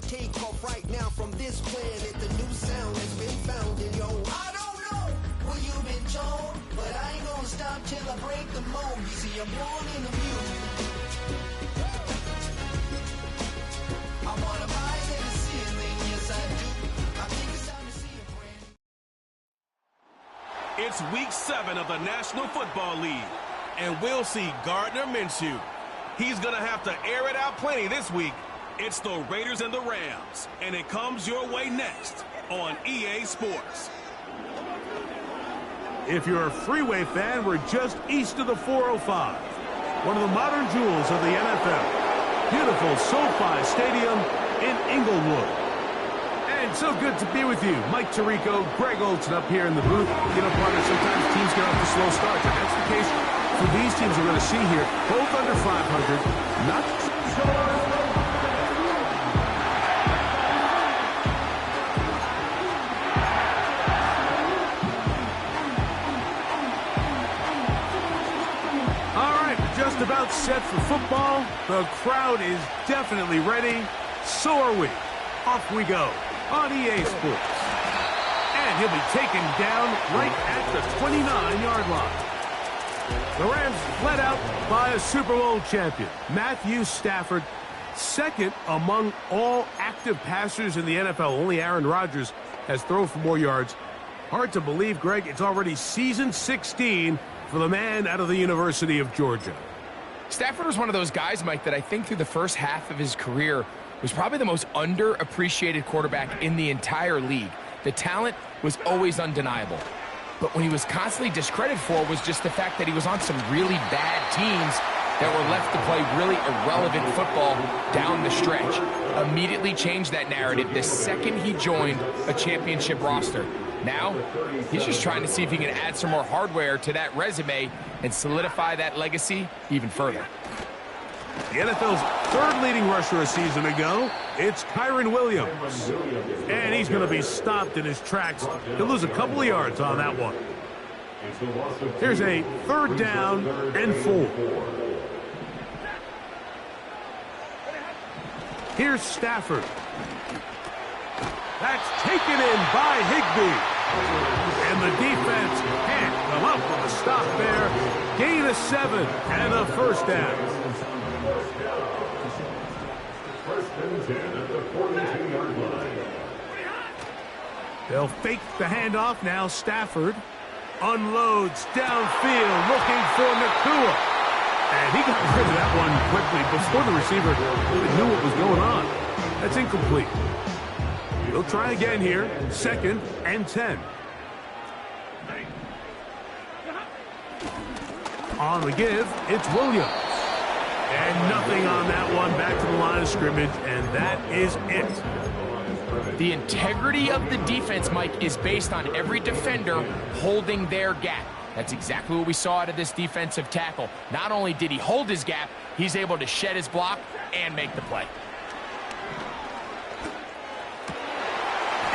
take off right now from this planet. The new sound has been found, and yo, I don't know what you've been told, but I ain't gonna stop till I break the mold. You see, I'm born in the music. I wanna rise in the ceiling, yes I do. I think it's time to see a friend. It's week 7 of the National Football League, and we'll see Gardner Minshew. He's gonna have to air it out plenty this week. It's the Raiders and the Rams, and it comes your way next on EA Sports. If you're a Freeway fan, we're just east of the 405, one of the modern jewels of the NFL. Beautiful SoFi Stadium in Inglewood. And so good to be with you. Mike Tirico, Greg Olson up here in the booth. You know, partner, sometimes teams get off to slow starts, and that's the case for these teams we're going to see here. Both under 500. Not just about set for football. The crowd is definitely ready. So are we. Off we go on EA Sports. And he'll be taken down right at the 29-yard line. The Rams fled out by a Super Bowl champion, Matthew Stafford, second among all active passers in the NFL. Only Aaron Rodgers has thrown for more yards. Hard to believe, Greg, it's already season 16 for the man out of the University of Georgia. Stafford was one of those guys, Mike, that I think through the first half of his career was probably the most underappreciated quarterback in the entire league. The talent was always undeniable. But when he was constantly discredited for was just the fact that he was on some really bad teams that were left to play really irrelevant football down the stretch. Immediately changed that narrative the second he joined a championship roster. Now, he's just trying to see if he can add some more hardware to that resume and solidify that legacy even further. The NFL's third leading rusher a season ago, it's Kyren Williams. And he's going to be stopped in his tracks. He'll lose a couple of yards on that one. Here's a 3rd down and 4. Here's Stafford. That's taken in by Higbee. And the defense can't come up with a stop there. Gain of 7 and a 1st down. They'll fake the handoff now. Stafford unloads downfield looking for Nakua. And he got rid of that one quickly before the receiver really knew what was going on. That's incomplete. He'll try again here. 2nd and 10. On the give, it's Williams. And nothing on that one. Back to the line of scrimmage, and that is it. The integrity of the defense, Mike, is based on every defender holding their gap. That's exactly what we saw out of this defensive tackle. Not only did he hold his gap, he's able to shed his block and make the play.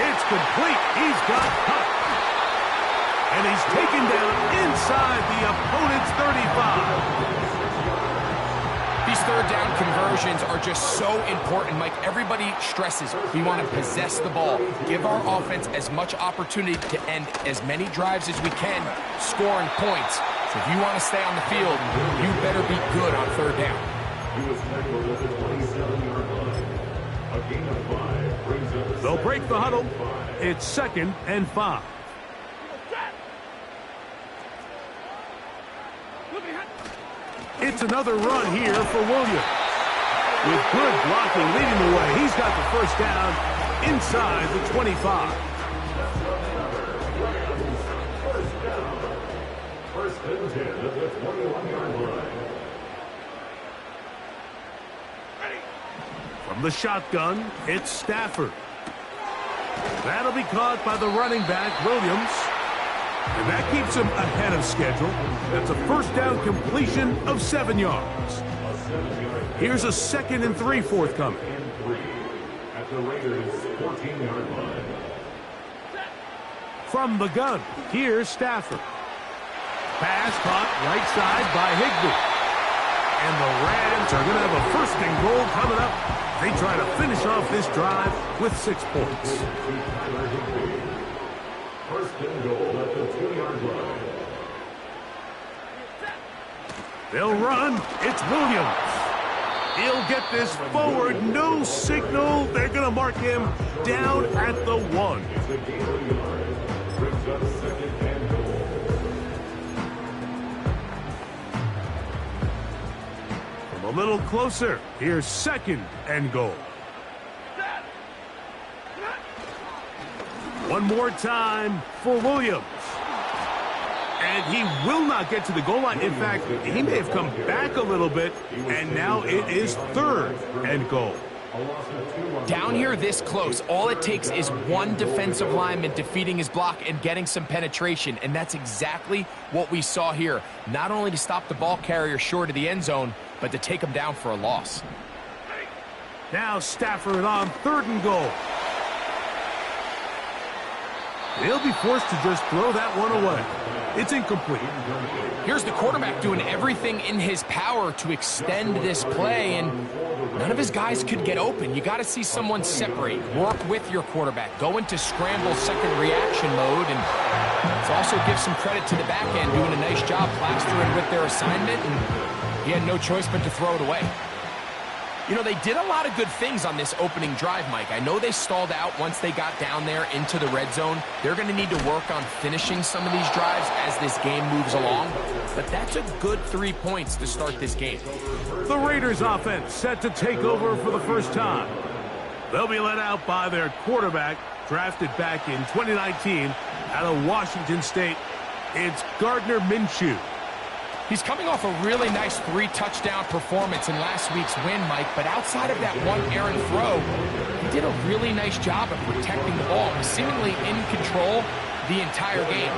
It's complete. He's got cut. And he's taken down inside the opponent's 35. These 3rd down conversions are just so important, Mike. Everybody stresses we want to possess the ball, give our offense as much opportunity to end as many drives as we can, scoring points. So if you want to stay on the field, you better be good on 3rd down. They'll break the huddle. It's 2nd and 5. It's another run here for Williams. With good blocking leading the way, he's got the 1st down inside the 25. 1st and 10 at the 21-yard line. From the shotgun, it's Stafford. That'll be caught by the running back, Williams. And that keeps him ahead of schedule. That's a 1st down completion of 7 yards. Here's a 2nd and 3 forthcoming. At the Raiders' 14-yard line. From the gun, here's Stafford. Pass caught right side by Higbee. And the Rams are going to have a first and goal coming up. They try to finish off this drive with 6 points. First and goal at the 2-yard line. They'll run. It's Williams. He'll get this forward. No signal. They're going to mark him down at the 1. The gain of yards brings up second and goal. From a little closer, here's second and goal. One more time for Williams. And he will not get to the goal line. In fact, he may have come back a little bit, and now it is third and goal. Down here this close, all it takes is one defensive lineman defeating his block and getting some penetration, and that's exactly what we saw here. Not only to stop the ball carrier short of the end zone, but to take him down for a loss. Now Stafford on third and goal. He'll be forced to just throw that one away. It's incomplete. Here's the quarterback doing everything in his power to extend this play, and none of his guys could get open. You got to see someone separate, work with your quarterback, go into scramble second reaction mode, and let's also give some credit to the back end doing a nice job plastering with their assignment, and he had no choice but to throw it away. You know, they did a lot of good things on this opening drive, Mike. I know they stalled out once they got down there into the red zone. They're going to need to work on finishing some of these drives as this game moves along. But that's a good 3 points to start this game. The Raiders offense set to take over for the first time. They'll be led out by their quarterback, drafted back in 2019 out of Washington State. It's Gardner Minshew. He's coming off a really nice 3-touchdown performance in last week's win, Mike, but outside of that one errant throw, he did a really nice job of protecting the ball, seemingly in control the entire game.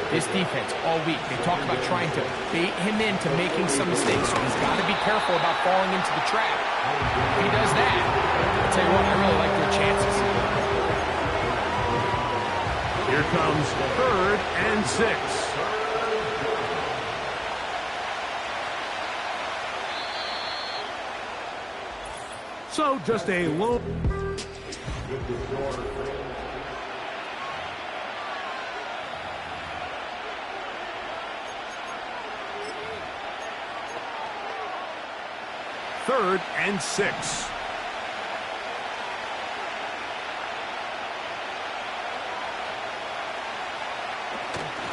This defense all week, they talk about trying to bait him into making some mistakes, so he's got to be careful about falling into the trap. If he does that, I'll tell you what, I really like their chances. Here comes third and 6. So just a low. Third and 6.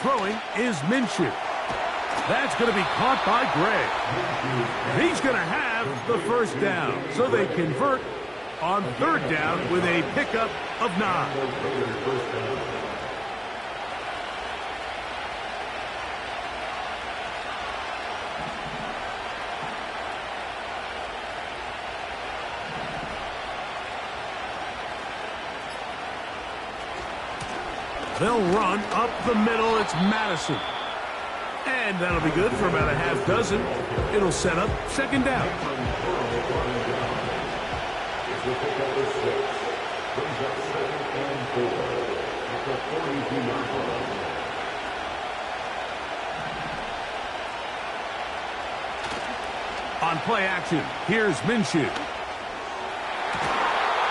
Throwing is Minshew. That's going to be caught by Gray. He's going to have the first down. So they convert on third down with a pickup of 9. They'll run up the middle. It's Madison. And that'll be good for about a half dozen. It'll set up second down. On play action, here's Minshew.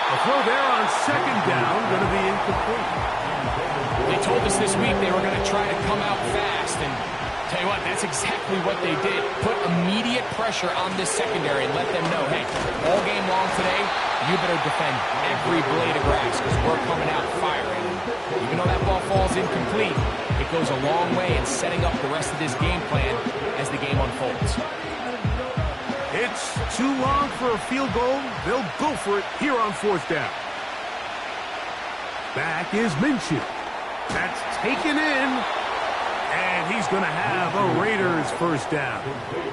A throw there on second down, going to be incomplete. They told us this week they were going to try to come out fast, and tell you what, that's exactly what they did. Put immediate pressure on this secondary and let them know, hey, all game long today, you better defend every blade of grass because we're coming out firing. Even though that ball falls incomplete, it goes a long way in setting up the rest of this game plan as the game unfolds. It's too long for a field goal. They'll go for it here on fourth down. Back is Minshew. That's taken in. And he's going to have a Raiders first down.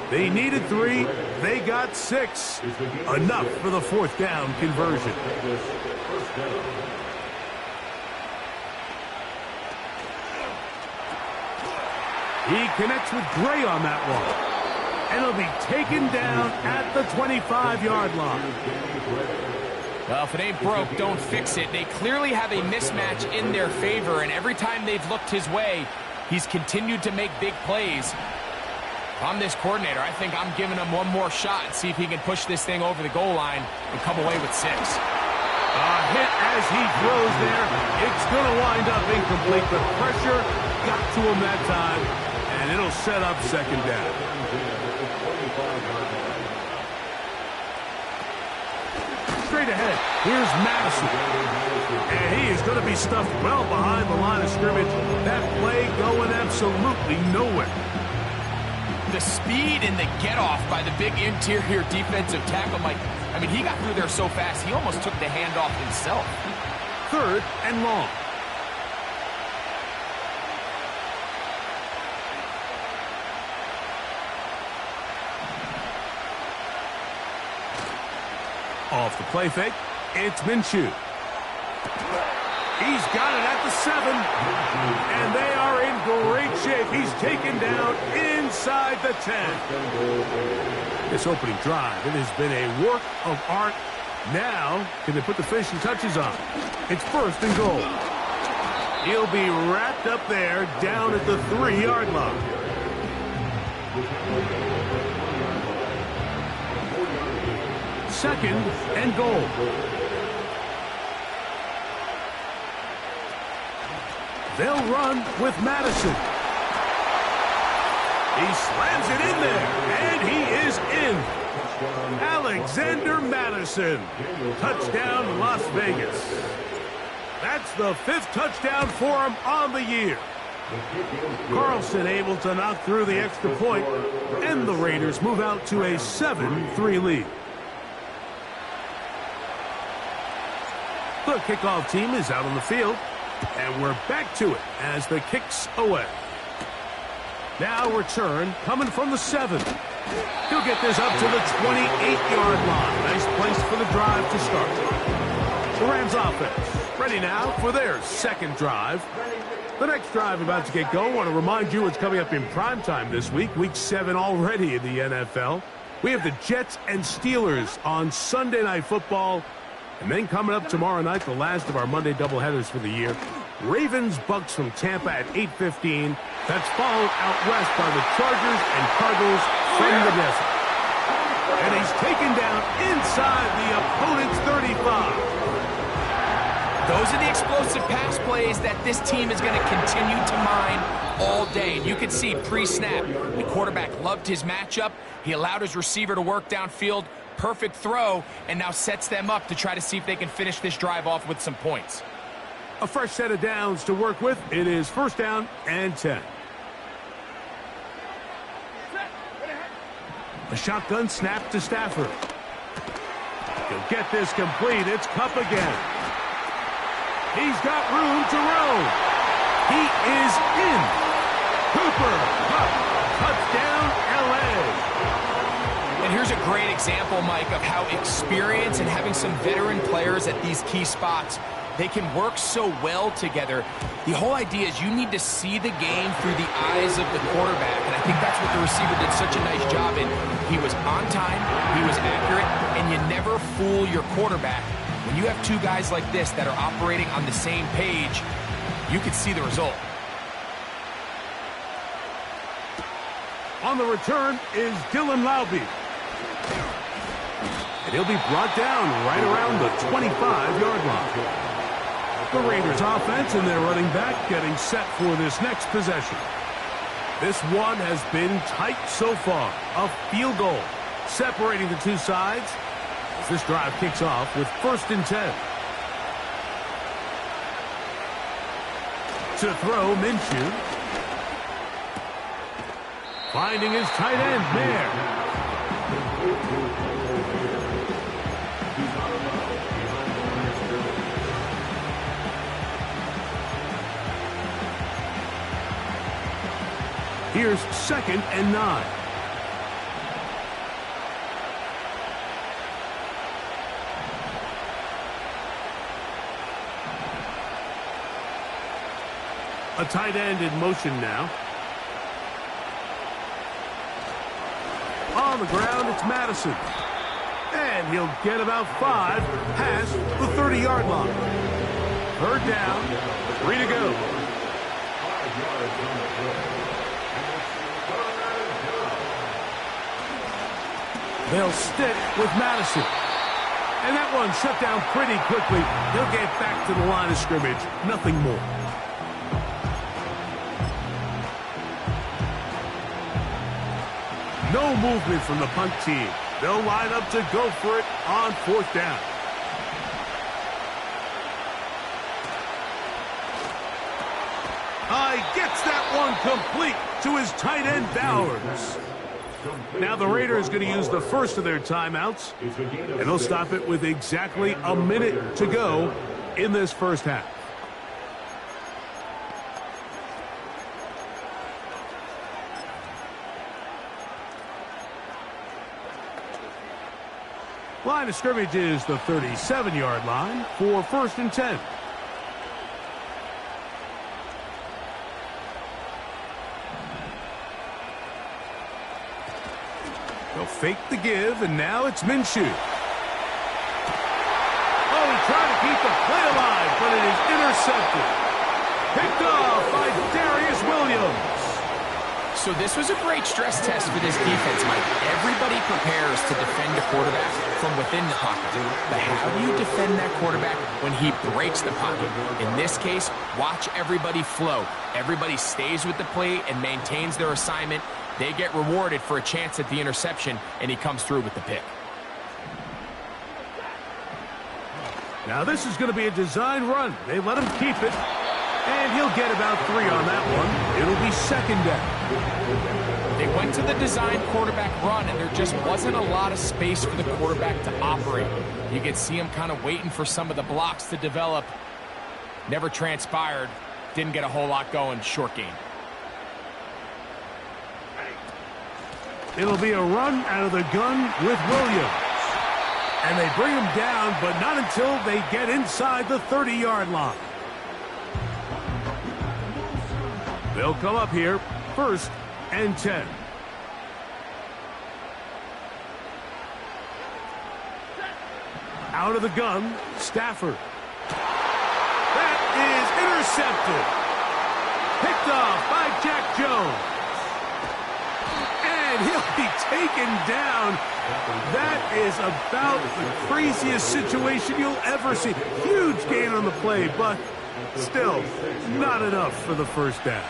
They needed 3. They got 6. Enough for the fourth down conversion. He connects with Gray on that one. And he'll be taken down at the 25-yard line. Well, if it ain't broke, don't fix it. They clearly have a mismatch in their favor, and every time they've looked his way, he's continued to make big plays. If I'm this coordinator, I think I'm giving him one more shot and see if he can push this thing over the goal line and come away with 6. A hit as he throws there. It's going to wind up incomplete, but pressure got to him that time, and it'll set up second down. Straight ahead, here's Madison. And he is going to be stuffed well behind the line of scrimmage. That play going absolutely nowhere. The speed and the get-off by the big interior defensive tackle, Mike. I mean, he got through there so fast, he almost took the handoff himself. 3rd and long. Off the play fake, it's Minshew. He's got it at the 7, and they are in great shape. He's taken down inside the 10. This opening drive, it has been a work of art. Now, can they put the finishing touches on? It's 1st and goal. He'll be wrapped up there down at the 3-yard line. Second and goal. They'll run with Madison. He slams it in there, and he is in. Alexander Madison. Touchdown, Las Vegas. That's the 5th touchdown for him on the year. Carlson able to knock through the extra point, and the Raiders move out to a 7-3 lead. The kickoff team is out on the field, and we're back to it as the kick's away. Now return coming from the 7. He'll get this up to the 28-yard line. Nice place for the drive to start. The Rams offense ready now for their second drive. The next drive about to get going. I want to remind you what's coming up in primetime this week. Week 7 already in the NFL. We have the Jets and Steelers on Sunday Night Football. And then coming up tomorrow night, the last of our Monday doubleheaders for the year, Ravens-Bucks from Tampa at 8:15. That's followed out west by the Chargers and Cardinals from the desert. And he's taken down inside the opponent's 35. Those are the explosive pass plays that this team is going to continue to mine all day. And you can see pre-snap, the quarterback loved his matchup. He allowed his receiver to work downfield. Perfect throw, and now sets them up to try to see if they can finish this drive off with some points. A fresh set of downs to work with. It is 1st down and 10. A shotgun snap to Stafford. He'll get this complete. It's Kupp again. He's got room to roam. He is in. Cooper Kupp. Touchdown, L.A. And here's a great example, Mike, of how experience and having some veteran players at these key spots, they can work so well together. The whole idea is you need to see the game through the eyes of the quarterback, and I think that's what the receiver did such a nice job in. He was on time, he was accurate, and you never fool your quarterback. When you have 2 guys like this that are operating on the same page, you can see the result. On the return is Dylan Laube. And he'll be brought down right around the 25-yard line. The Raiders offense and their running back getting set for this next possession. This one has been tight so far. A field goal separating the two sides as this drive kicks off with 1st and 10. To throw, Minshew. Finding his tight end there. Here's 2nd and 9. A tight end in motion now. On the ground, it's Madison. And he'll get about 5 past the 30-yard line. 3rd down, 3 to go. They'll stick with Madison. And that one shut down pretty quickly. He'll get back to the line of scrimmage. Nothing more. No movement from the punt team. They'll line up to go for it on 4th down. Gets that one complete to his tight end, Bowers. Now the Raiders are going to use the first of their timeouts, and they'll stop it with exactly a minute to go in this first half. Line of scrimmage is the 37-yard line for 1st and 10. They'll fake the give, and now it's Minshew. Oh, he tried to keep the play alive, but it is intercepted. Picked off by Darius Williams. So this was a great stress test for this defense, Mike. Everybody prepares to defend a quarterback from within the pocket. But how do you defend that quarterback when he breaks the pocket? In this case, watch everybody flow. Everybody stays with the play and maintains their assignment. They get rewarded for a chance at the interception, and he comes through with the pick. Now this is going to be a design run. They let him keep it, and he'll get about 3 on that one. It'll be 2nd down. They went to the design quarterback run, and there just wasn't a lot of space for the quarterback to operate. You could see him kind of waiting for some of the blocks to develop. Never transpired. Didn't get a whole lot going. Short game. It'll be a run out of the gun with Williams. And they bring him down, but not until they get inside the 30-yard line. They'll come up here, 1st and 10. Out of the gun, Stafford. That is intercepted. Picked off by Jack Jones. And he'll be taken down. That is about the craziest situation you'll ever see. Huge gain on the play, but still not enough for the 1st down.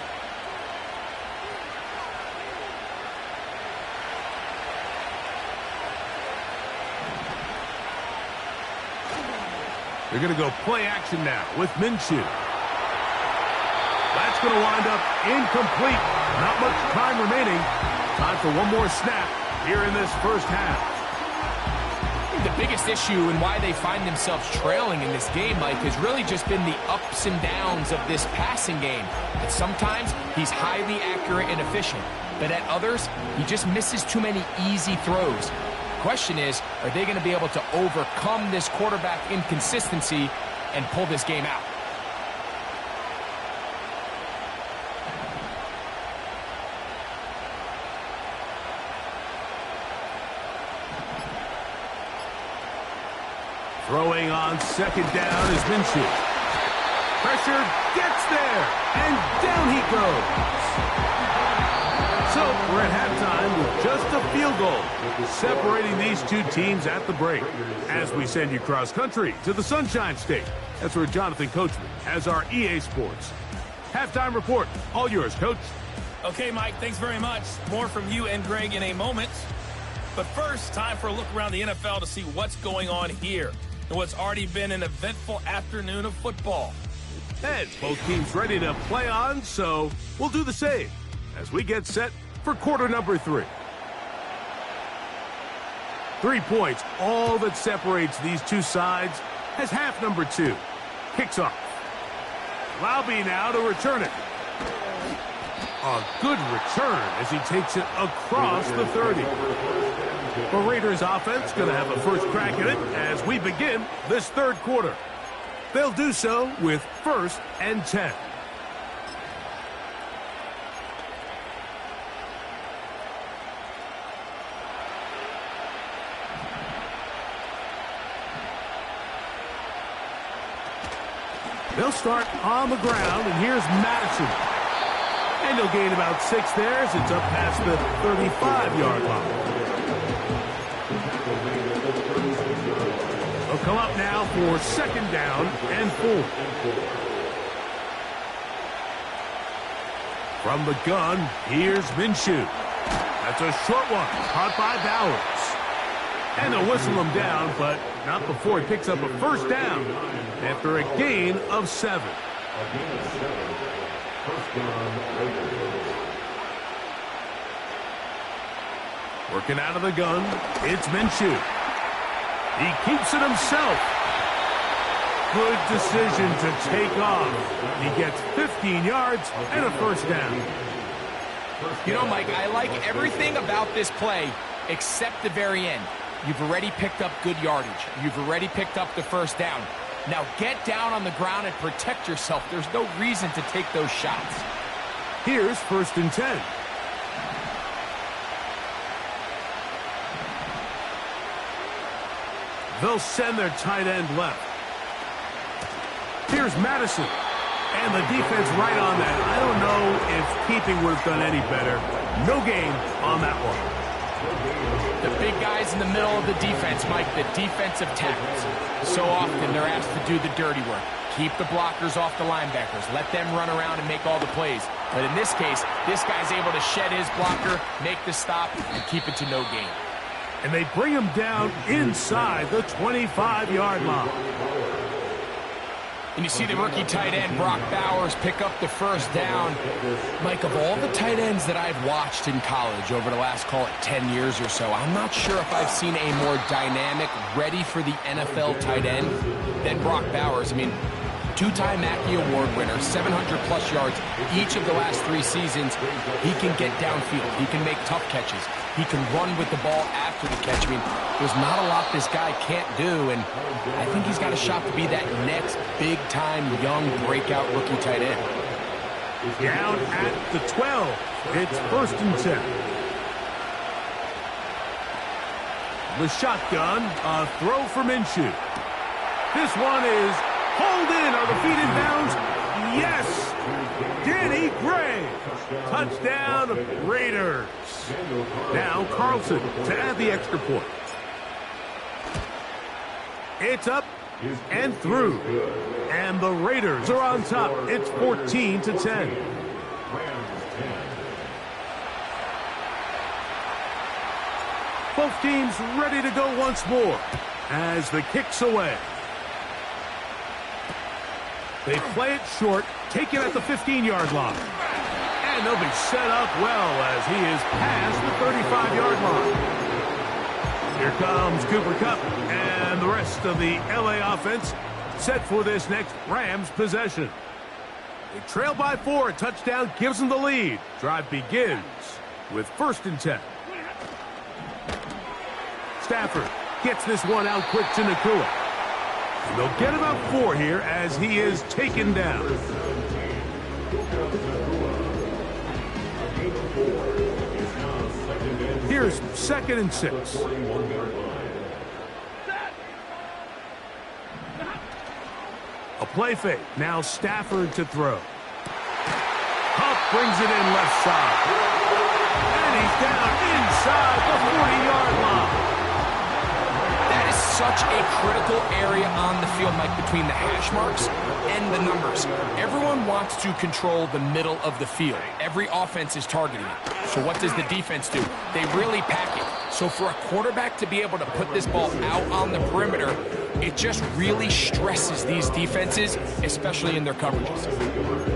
They're going to go play action now with Minshew. That's going to wind up incomplete. Not much time remaining. Time for one more snap here in this first half. The biggest issue and why they find themselves trailing in this game, Mike, has really just been the ups and downs of this passing game. That sometimes he's highly accurate and efficient, but at others, he just misses too many easy throws. The question is, are they going to be able to overcome this quarterback inconsistency and pull this game out? Throwing on 2nd down is Minshew. Pressure gets there, and down he goes. So we're at halftime with just a field goal separating these two teams at the break. As we send you cross country to the Sunshine State. That's where Jonathan Coachman has our EA Sports halftime report. All yours, Coach. Okay, Mike, thanks very much. More from you and Greg in a moment. But first, time for a look around the NFL to see what's going on here in what's already been an eventful afternoon of football. And both teams ready to play on, so we'll do the same as we get set for quarter number 3. 3 points, all that separates these two sides as half number 2 kicks off. Laube now to return it. A good return as he takes it across the 30. The Raiders offense going to have a first crack at it as we begin this 3rd quarter. They'll do so with 1st and 10. They'll start on the ground, and here's Madison. And he'll gain about 6 there as it's up past the 35-yard line. come up now for 2nd down and 4. From the gun, here's Minshew. That's a short one, caught by Bowers. And they'll whistle him down, but not before he picks up a 1st down after a gain of 7. Working out of the gun, it's Minshew. He keeps it himself. Good decision to take off. He gets 15 yards and a 1st down. You know, Mike, I like everything about this play except the very end. You've already picked up good yardage. You've already picked up the 1st down. Now get down on the ground and protect yourself. There's no reason to take those shots. Here's 1st and 10. They'll send their tight end left. Here's Madison. And the defense right on that. I don't know if keeping would have done any better. No gain on that one. The big guys in the middle of the defense, Mike, the defensive tackles. So often they're asked to do the dirty work. Keep the blockers off the linebackers. Let them run around and make all the plays. But in this case, this guy's able to shed his blocker, make the stop, and keep it to no gain. And they bring him down inside the 25-yard line. And you see the rookie tight end, Brock Bowers, pick up the 1st down. Mike, of all the tight ends that I've watched in college over the last, call it 10 years or so, I'm not sure if I've seen a more dynamic, ready for the NFL tight end than Brock Bowers. I mean, 2-time Mackey Award winner, 700-plus yards each of the last 3 seasons. He can get downfield. He can make tough catches. He can run with the ball after the catch. I mean, there's not a lot this guy can't do, and I think he's got a shot to be that next big-time young breakout rookie tight end. Down at the 12. It's 1st and 10. The shotgun, a throw for Minshew. This one is hauled in. Are the feet in bounds? Yes! Danny Gray. Touchdown, Raiders. Now Carlson to add the extra point. It's up and through. And the Raiders are on top. It's 14-10. Both teams ready to go once more as the kick's away. They play it short, take it at the 15-yard line. And they'll be set up well as he is past the 35-yard line. Here comes Cooper Kupp and the rest of the LA offense set for this next Rams possession. They trail by 4. A touchdown gives them the lead. Drive begins with 1st and 10. Stafford gets this one out quick to Nakua. And they'll get about 4 here as he is taken down. Here's 2nd and 6. A play fake. Now Stafford to throw. Huff brings it in left side. And he's down inside the 40-yard line. That is such a critical area on the field, Mike, between the hash marks and the numbers. Everyone wants to control the middle of the field. Every offense is targeting it. So what does the defense do? They really pack it. So for a quarterback to be able to put this ball out on the perimeter, it just really stresses these defenses, especially in their coverages.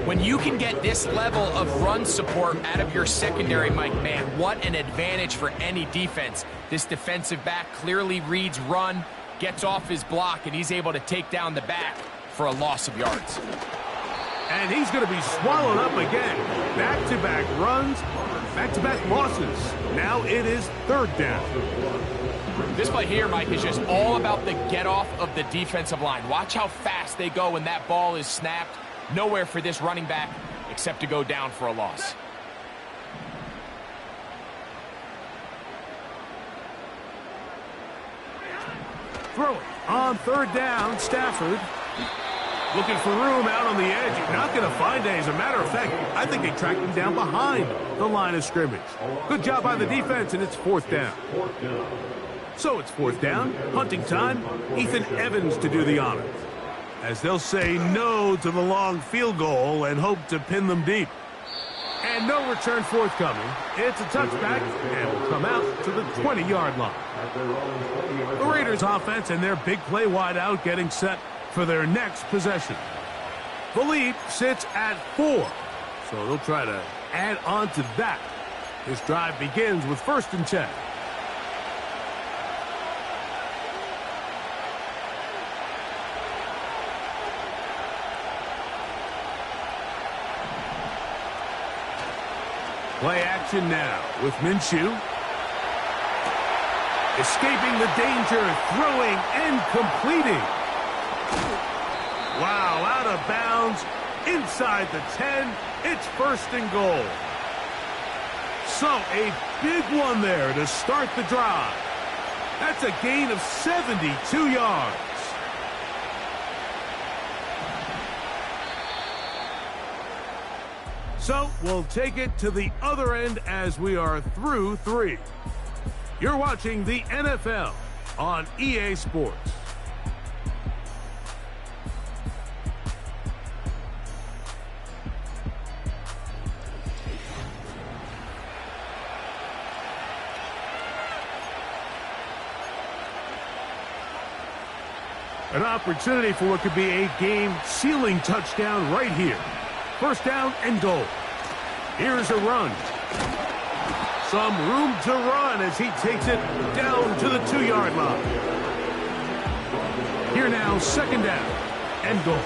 When you can get this level of run support out of your secondary, Mike, man, what an advantage for any defense. This defensive back clearly reads run, gets off his block, and he's able to take down the back for a loss of yards. And he's going to be swallowed up again. Back-to-back runs, back-to-back losses. Now it is 3rd down. This play here, Mike, is just all about the get-off of the defensive line. Watch how fast they go when that ball is snapped. Nowhere for this running back except to go down for a loss. Throw it on 3rd down, Stafford. Looking for room out on the edge. You're not going to find it. As a matter of fact, I think they tracked him down behind the line of scrimmage. Good job by the defense, and it's 4th down. So it's fourth down, hunting time, Ethan Evans to do the honors, as they'll say no to the long field goal and hope to pin them deep. And no return forthcoming. It's a touchback and will come out to the 20-yard line. The Raiders offense and their big play wide out getting set for their next possession. The lead sits at 4, so they'll try to add on to that. This drive begins with 1st and 10. Play action now with Minshew. Escaping the danger, throwing and completing. Wow, out of bounds, inside the 10. It's 1st and goal. So a big one there to start the drive. That's a gain of 72 yards. So we'll take it to the other end as we are through 3. You're watching the NFL on EA Sports. An opportunity for what could be a game-sealing touchdown right here. 1st down and goal. Here's a run. Some room to run as he takes it down to the 2-yard line. Here now, 2nd down and goal.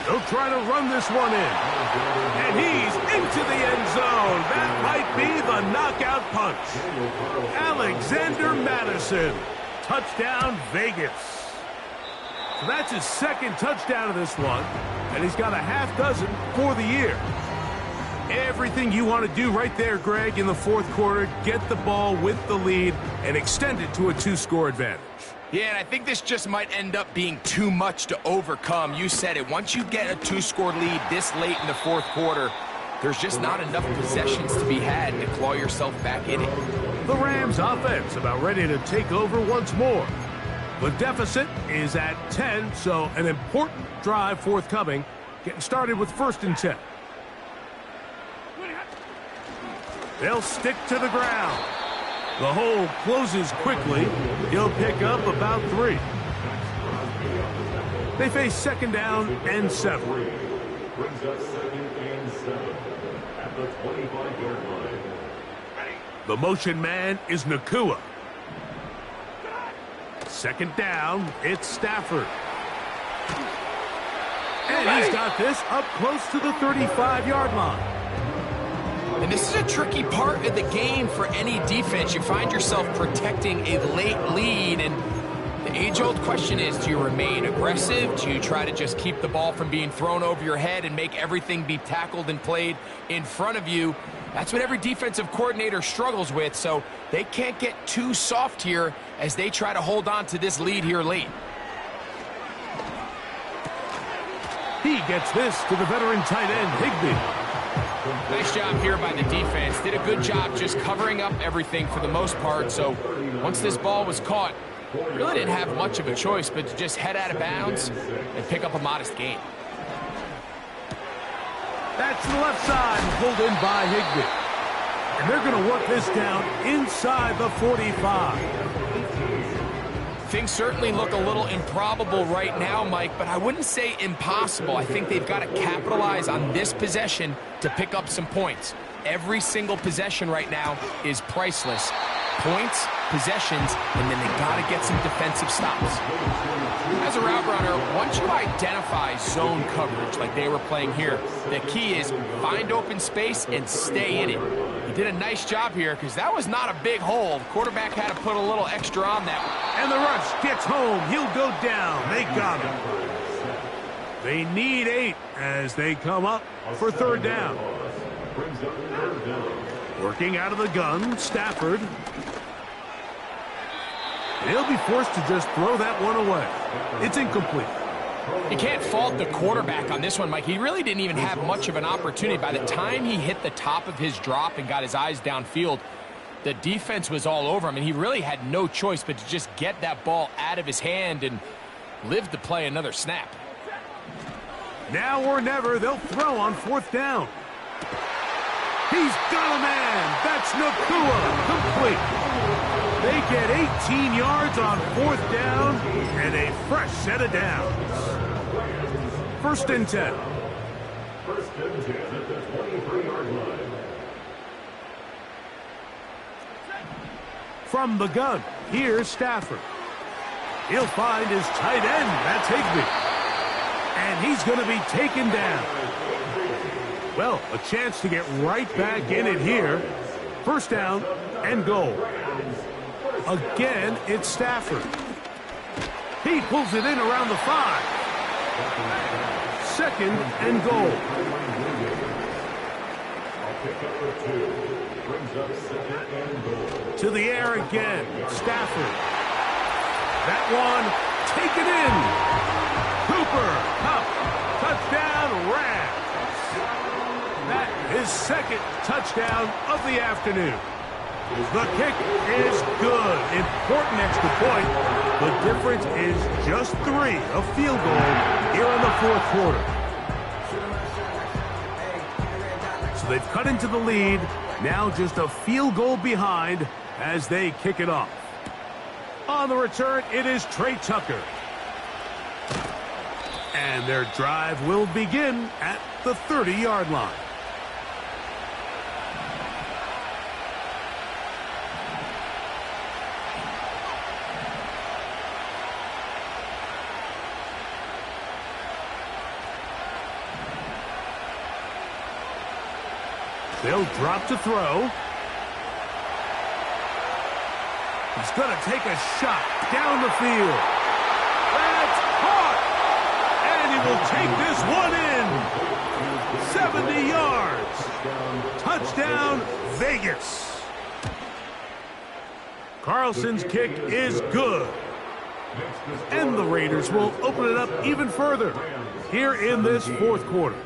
They'll try to run this one in. And he's into the end zone. That might be the knockout punch. Alexander Madison. Touchdown, Vegas. So that's his 2nd touchdown of this one, and he's got a half dozen for the year. Everything you want to do right there, Greg, in the 4th quarter, get the ball with the lead and extend it to a 2-score advantage. Yeah, and I think this just might end up being too much to overcome. You said it. Once you get a 2-score lead this late in the 4th quarter, there's just not enough possessions to be had to claw yourself back in it. The Rams offense about ready to take over once more. The deficit is at 10, so an important drive forthcoming. Getting started with 1st and 10. They'll stick to the ground. The hole closes quickly. He'll pick up about 3. They face 2nd down and 7. Brings us 2nd and 7 at the 25-yard line. The motion man is Nakua. 2nd down, it's Stafford. And he's got this up close to the 35-yard line. And this is a tricky part of the game for any defense. You find yourself protecting a late lead, and the age-old question is, do you remain aggressive? Do you try to just keep the ball from being thrown over your head and make everything be tackled and played in front of you? That's what every defensive coordinator struggles with, so they can't get too soft here as they try to hold on to this lead here late. He gets this to the veteran tight end, Higbee. Nice job here by the defense. Did a good job just covering up everything for the most part, so once this ball was caught, really didn't have much of a choice but to just head out of bounds and pick up a modest gain. That's the left side, pulled in by Higbee. And they're going to work this down inside the 45. Things certainly look a little improbable right now, Mike, but I wouldn't say impossible. I think they've got to capitalize on this possession to pick up some points. Every single possession right now is priceless. Points, possessions, and then they got to get some defensive stops. As a route runner, once you identify zone coverage like they were playing here, the key is find open space and stay in it. He did a nice job here because that was not a big hole. Quarterback had to put a little extra on that one. And the rush gets home. He'll go down. They got him. They need 8 as they come up for 3rd down. Working out of the gun, Stafford. And he'll be forced to just throw that one away. It's incomplete. You can't fault the quarterback on this one, Mike. He really didn't even have much of an opportunity. By the time he hit the top of his drop and got his eyes downfield, the defense was all over him, and he really had no choice but to just get that ball out of his hand and live to play another snap. Now or never, they'll throw on 4th down. He's got a man. That's Nakua. Complete. They get 18 yards on 4th down and a fresh set of downs. 1st and 10. 1st and 10 at the 23-yard line. From the gun, here's Stafford. He'll find his tight end. That's Higbee. And he's going to be taken down. Well, a chance to get right back in it here. 1st down and goal. Again, it's Stafford. He pulls it in around the 5. 2nd and goal. To the air again. Stafford. That one taken in. Cooper, Cup, touchdown, Rams. That is 2nd touchdown of the afternoon. The kick is good. Important extra point. The difference is just 3, a field goal here in the 4th quarter. So they've cut into the lead. Now just a field goal behind as they kick it off. On the return, it is Trey Tucker. And their drive will begin at the 30-yard line. They'll drop to throw. He's going to take a shot down the field. That's caught. And he will take this one in. 70 yards. Touchdown, Vegas. Carlson's kick is good. And the Raiders will open it up even further here in this 4th quarter.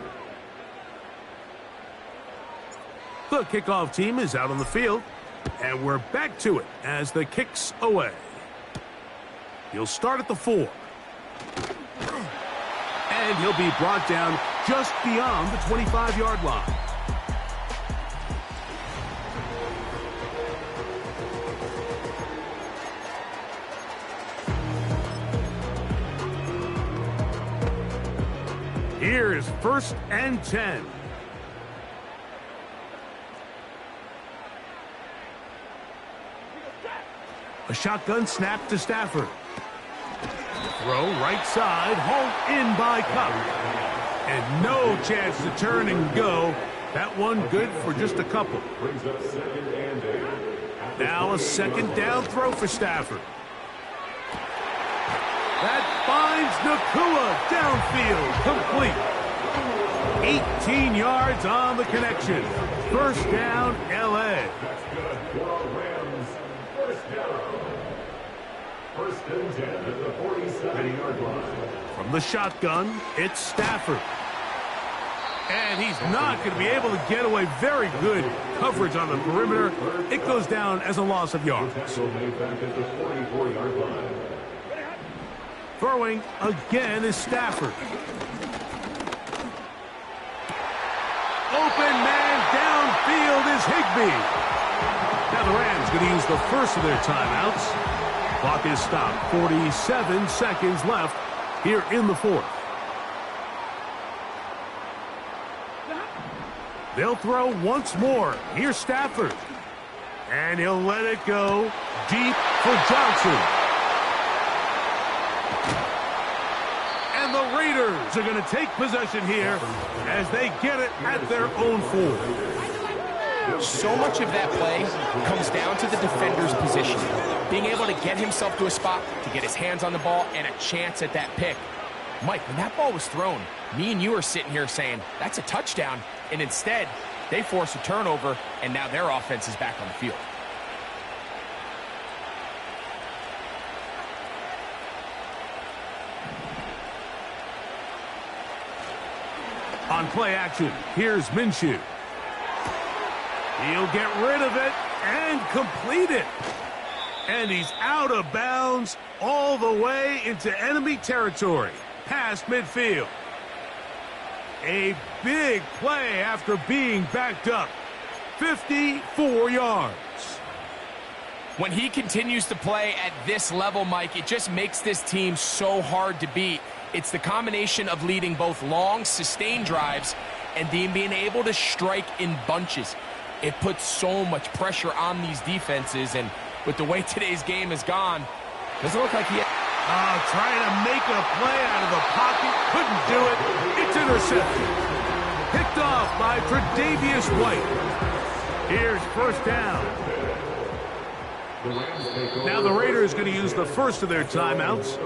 The kickoff team is out on the field, and we're back to it as the kick's away. He'll start at the 4. And he'll be brought down just beyond the 25-yard line. Here's 1st and 10. A shotgun snap to Stafford. Throw right side, hauled in by Cup. And no chance to turn and go. That one good for just a couple. Now a 2nd down throw for Stafford. That finds Nakua downfield, complete. 18 yards on the connection. 1st down, L.A. 1st and 10 at the 47-yard line. From the shotgun, it's Stafford. And he's not going to be able to get away. Very good coverage on the perimeter. It goes down as a loss of yards. Throwing again is Stafford. Open man downfield is Higbee. Now the Rams going to use the first of their timeouts. Clock is stopped. 47 seconds left here in the 4th. They'll throw once more. Here's Stafford. And he'll let it go deep for Johnson. And the Raiders are going to take possession here as they get it at their own 4. So much of that play comes down to the defender's position. Being able to get himself to a spot, to get his hands on the ball, and a chance at that pick. Mike, when that ball was thrown, me and you are sitting here saying, that's a touchdown. And instead, they force a turnover, and now their offense is back on the field. On play action, here's Minshew. He'll get rid of it and complete it. And he's out of bounds all the way into enemy territory, past midfield. A big play after being backed up. 54 yards. When he continues to play at this level, Mike, it just makes this team so hard to beat. It's the combination of leading both long, sustained drives and then being able to strike in bunches. It puts so much pressure on these defenses, and with the way today's game has gone, doesn't look like he... Trying to make a play out of the pocket. Couldn't do it. It's intercepted. Picked off by Tre'Davious White. Here's first down. Now the Raiders going to use the first of their timeouts.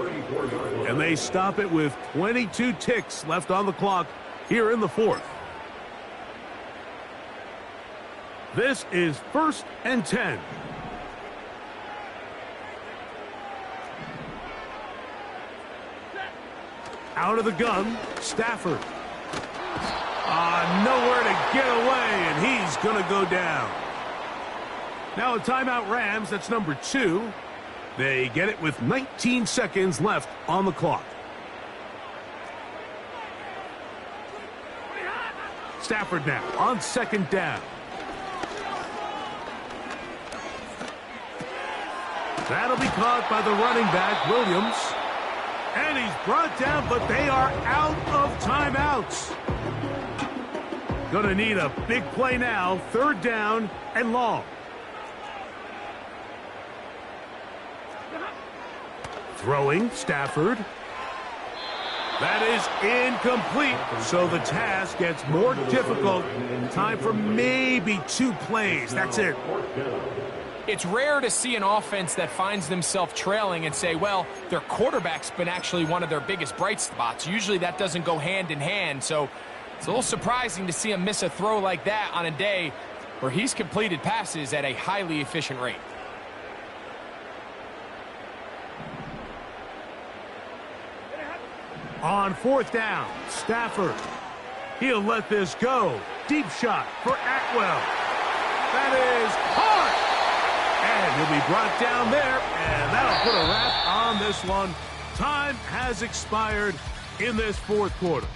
And they stop it with 22 ticks left on the clock here in the fourth. This is 1st and 10. Out of the gun, Stafford. Nowhere to get away, and he's going to go down. Now a timeout Rams, that's number 2. They get it with 19 seconds left on the clock. Stafford now on second down. That'll be caught by the running back, Williams. And he's brought down, but they are out of timeouts. Gonna need a big play now. 3rd down and long. Throwing, Stafford. That is incomplete, so the task gets more difficult. Time for maybe 2 plays. That's it. It's rare to see an offense that finds themselves trailing and say, well, their quarterback's been actually one of their biggest bright spots. Usually that doesn't go hand in hand, so it's a little surprising to see him miss a throw like that on a day where he's completed passes at a highly efficient rate. On 4th down, Stafford. He'll let this go. Deep shot for Atwell. That is hard. And he'll be brought down there, and that'll put a wrap on this one. Time has expired in this 4th quarter.